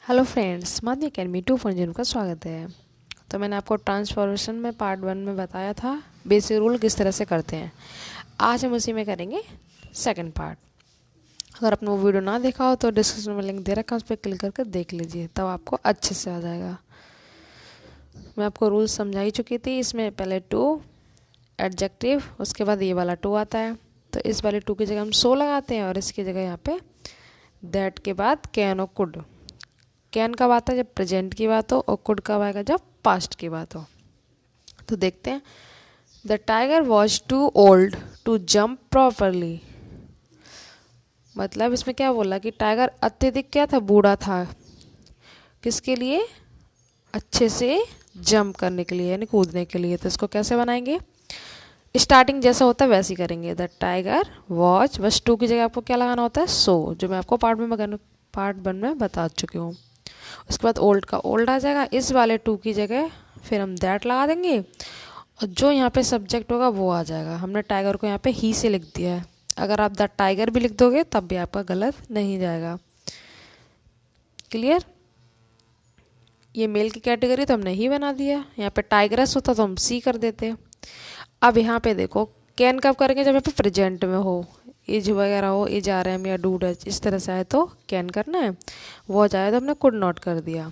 Hello friends, माध्यमिक academy 2.0 का स्वागत है। तो मैंने आपको ट्रांसफॉर्मेशन में पार्ट 1 में बताया था बेसिक रूल किस तरह से करते हैं। आज हम उसी में करेंगे सेकंड पार्ट। अगर आपने वो वीडियो ना देखा हो तो डिस्क्रिप्शन में लिंक दे रखा है, उस पर क्लिक करके देख लीजिए, तब आपको अच्छे से आ जाएगा। मैं आपको रूल समझा ही चुकी थी। इसमें पहले टू एडजेक्टिव, उसके बाद ये वाला टू आता है। तो इस वाले टू की जगह हम सो लगाते हैं और इसकी जगह यहाँ पे दैट के बाद कैन और कुड। कैन कब आता है? जब प्रेजेंट की बात हो, और कुड कब आएगा? जब पास्ट की बात हो। तो देखते हैं। The tiger was too old to jump properly. मतलब इसमें क्या बोला कि टाइगर अत्यधिक क्या था? बूढ़ा था। किसके लिए? अच्छे से जंप करने के लिए, यानी कूदने के लिए। तो इसको कैसे बनाएंगे? स्टार्टिंग जैसा होता है वैसे ही करेंगे। द टाइगर वॉच, बस टू की जगह आपको क्या लगाना होता है? सो, जो मैं आपको पार्ट 1 में बता चुकी हूँ। उसके बाद ओल्ड का ओल्ड आ जाएगा। इस वाले टू की जगह फिर हम दैट लगा देंगे, और जो यहाँ पे सब्जेक्ट होगा वो आ जाएगा। हमने टाइगर को यहाँ पे ही से लिख दिया है। अगर आप द टाइगर भी लिख दोगे तब भी आपका गलत नहीं जाएगा। क्लियर? ये मेल की कैटेगरी तो हमने ही बना दिया। यहाँ पे टाइगरस होता तो हम सी कर देते। अब यहाँ पे देखो, कैन कब करेंगे? जब यहाँ पे प्रेजेंट में हो, इज वगैरह हो, इज आर एम या डू डच इस तरह से आए तो कैन करना है। वो जाए तो हमने कुड नॉट कर दिया।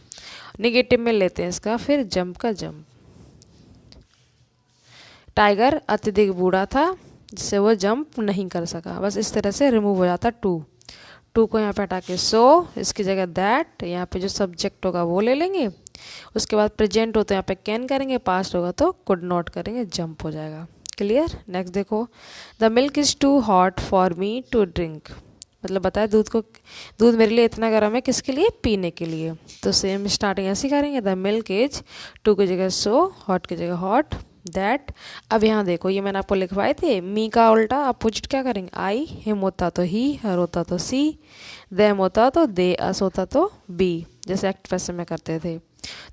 निगेटिव में लेते हैं इसका, फिर जंप का जंप। टाइगर अत्यधिक बूढ़ा था जिससे वो जंप नहीं कर सका। बस इस तरह से रिमूव हो जाता टू। टू को यहाँ पे हटा के सो, इसकी जगह दैट, यहाँ पे जो सब्जेक्ट होगा वो ले लेंगे। उसके बाद प्रेजेंट हो तो यहाँ पे कैन करेंगे, पास्ट होगा तो कुड नॉट करेंगे, जंप हो जाएगा। क्लियर? नेक्स्ट देखो, the milk is too hot for me to drink. मतलब बताया दूध मेरे लिए इतना गर्म है, किसके लिए? पीने के लिए। तो सेम स्टार्टिंग ऐसे करेंगे। द मिल्क इज, टू की जगह सो, हॉट की जगह हॉट, दैट। अब यहाँ देखो, ये मैंने आपको लिखवाए थे। मी का उल्टा अपोजिट क्या करेंगे? आई। हिम होता तो ही, हर होता तो सी, देम होता तो दे, अस होता तो बी, जैसे एक्ट पैसे में करते थे।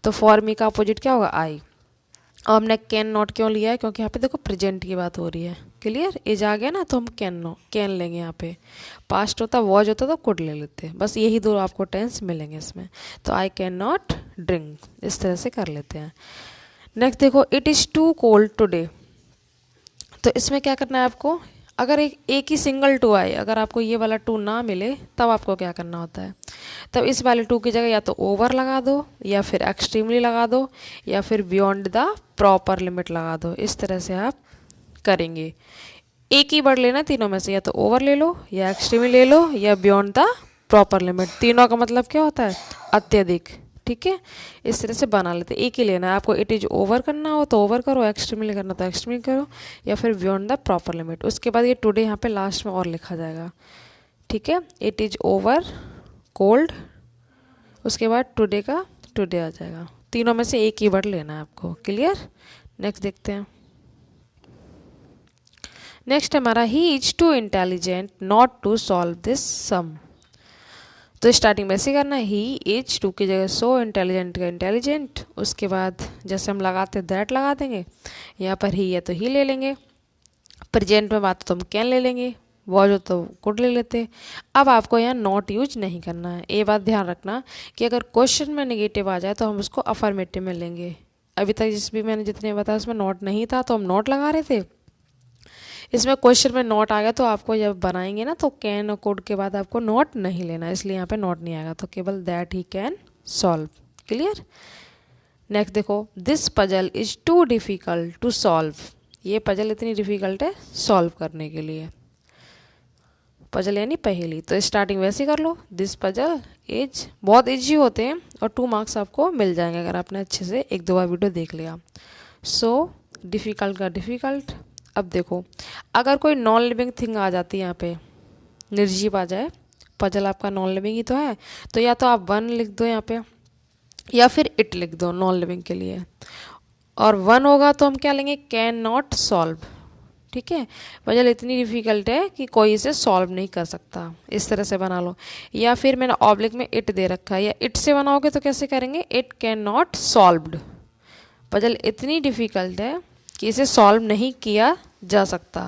तो फॉर मी का अपोजिट क्या होगा? आई। और हमने कैन नॉट क्यों लिया है? क्योंकि यहाँ पे देखो प्रेजेंट की बात हो रही है। क्लियर? एज आ गया ना, तो हम कैन लेंगे यहाँ पे। पास्ट होता, वॉज होता तो कुड ले लेते। बस यही दो आपको टेंस मिलेंगे इसमें। तो आई कैन नॉट ड्रिंक, इस तरह से कर लेते हैं। नेक्स्ट देखो, it is too cold today. तो इसमें क्या करना है आपको? अगर एक ही सिंगल टू आए, अगर आपको ये वाला टू ना मिले, तब आपको क्या करना होता है? तब इस वाले टू की जगह या तो ओवर लगा दो, या फिर एक्सट्रीमली लगा दो, या फिर बियॉन्ड द प्रॉपर लिमिट लगा दो। इस तरह से आप करेंगे। एक ही वर्ड लेना तीनों में से, या तो ओवर ले लो, या एक्सट्रीमली ले लो, या बियॉन्ड द प्रॉपर लिमिट। तीनों का मतलब क्या होता है? अत्यधिक। ठीक है, इस तरह से बना लेते। एक ही लेना है आपको। इट इज ओवर करना हो तो ओवर करो, एक्सट्रीमली करना तो एक्सट्रीमली करो, या फिर बियॉन्ड द प्रॉपर लिमिट। उसके बाद ये टुडे यहाँ पे लास्ट में और लिखा जाएगा। ठीक है, इट इज ओवर कोल्ड, उसके बाद टुडे का टुडे आ जाएगा। तीनों में से एक ही वर्ड लेना है आपको। क्लियर? नेक्स्ट देखते हैं। नेक्स्ट हमारा, he is too intelligent not to solve this sum. तो स्टार्टिंग में ऐसे करना है। ही इज, टू की जगह सो, इंटेलिजेंट का इंटेलिजेंट, उसके बाद जैसे हम लगाते दैट लगा देंगे। यहाँ पर ही है तो ही ले लेंगे। प्रेजेंट में बात तो हम कैन ले लेंगे, वॉज हो तो कुड ले लेते। अब आपको यहाँ नॉट यूज नहीं करना है। ये बात ध्यान रखना कि अगर क्वेश्चन में नेगेटिव आ जाए तो हम उसको अफर्मेटिव में लेंगे। अभी तक मैंने जितने बताया उसमें नॉट नहीं था तो हम नॉट लगा रहे थे। इसमें क्वेश्चन में नॉट आ गया तो आपको जब बनाएंगे ना, तो कैन और कुड के बाद आपको नॉट नहीं लेना, इसलिए यहाँ पे नॉट नहीं आएगा। तो केवल that he can solve. Clear? Next देखो, this puzzle is too difficult to solve. ये पजल इतनी डिफिकल्ट है सॉल्व करने के लिए। पजल यानी पहेली। तो स्टार्टिंग वैसे कर लो। दिस पजल इज, बहुत इजी होते हैं और 2 मार्क्स आपको मिल जाएंगे अगर आपने अच्छे से 1-2 बार वीडियो देख लिया। सो डिफ़िकल्ट का डिफ़िकल्ट। अब देखो, अगर कोई नॉन लिविंग थिंग आ जाती है यहाँ पे, निर्जीव आ जाए, पजल आपका नॉन लिविंग ही तो है, तो या तो आप 1 लिख दो यहाँ पे, या फिर इट लिख दो नॉन लिविंग के लिए। और 1 होगा तो हम क्या लेंगे? Can not solve. ठीक है, पजल इतनी डिफिकल्ट है कि कोई इसे सॉल्व नहीं कर सकता। इस तरह से बना लो। या फिर मैंने ऑब्लिक में इट दे रखा है, या इट से बनाओगे तो कैसे करेंगे? It can not solved. Puzzle इतनी डिफिकल्ट है कि इसे सॉल्व नहीं किया जा सकता।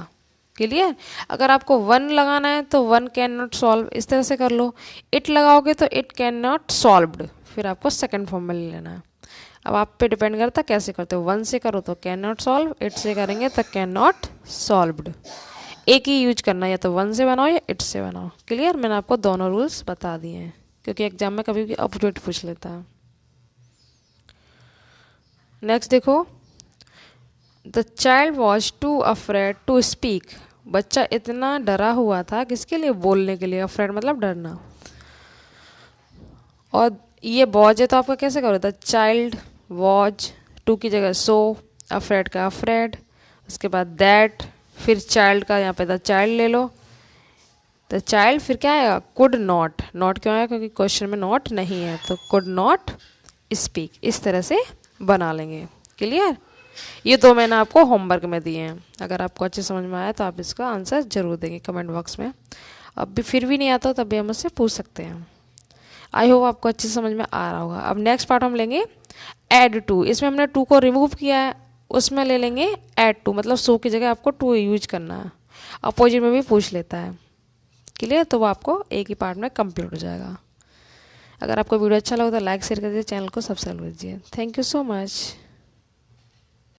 क्लियर। अगर आपको वन लगाना है तो वन कैन नॉट सॉल्व, इस तरह से कर लो। इट लगाओगे तो इट कैन नॉट सॉल्व्ड, फिर आपको सेकंड फॉर्म में ले लेना है। अब आप पे डिपेंड करता है कैसे करते हो, वन से करो तो कैन नॉट सॉल्व, इट से करेंगे तो कैन नॉट सॉल्व्ड। एक ही यूज करना है, या तो वन से बनाओ या इट से बनाओ। क्लियर, मैंने आपको दोनों रूल्स बता दिए हैं क्योंकि एग्जाम में कभी भी अपोजिट पूछ लेता है। नेक्स्ट देखो, the child was too afraid to speak. बच्चा इतना डरा हुआ था, किसके लिए, बोलने के लिए। अफ्रेड मतलब डरना। और ये वॉज है तो आपका कैसे करो, द चाइल्ड वॉज, टू की जगह सो, अफ्रेड का अफ्रेड, उसके बाद दैट, फिर चाइल्ड का यहाँ पे द चाइल्ड ले लो। द चाइल्ड फिर क्या आएगा, कुड नॉट। नॉट क्यों आया, क्योंकि क्वेश्चन में नॉट नहीं है, तो कुड नॉट स्पीक। इस तरह से बना लेंगे। क्लियर, ये दो मैंने आपको होमवर्क में दिए हैं। अगर आपको अच्छे समझ में आया तो आप इसका आंसर जरूर देंगे कमेंट बॉक्स में। अब भी फिर भी नहीं आता हो तब भी हम उससे पूछ सकते हैं। आई होप आपको अच्छे समझ में आ रहा होगा। अब नेक्स्ट पार्ट हम लेंगे ऐड टू। इसमें हमने टू को रिमूव किया है, उसमें ले लेंगे ऐड टू, मतलब सो की जगह आपको टू यूज करना है। अपोजिट में भी पूछ लेता है। क्लियर, तो वो आपको एक ही पार्ट में कंप्लीट हो जाएगा। अगर आपको वीडियो अच्छा लगा तो लाइक शेयर कर दीजिए, चैनल को सब्सक्राइब कर दीजिए। Thank you so much.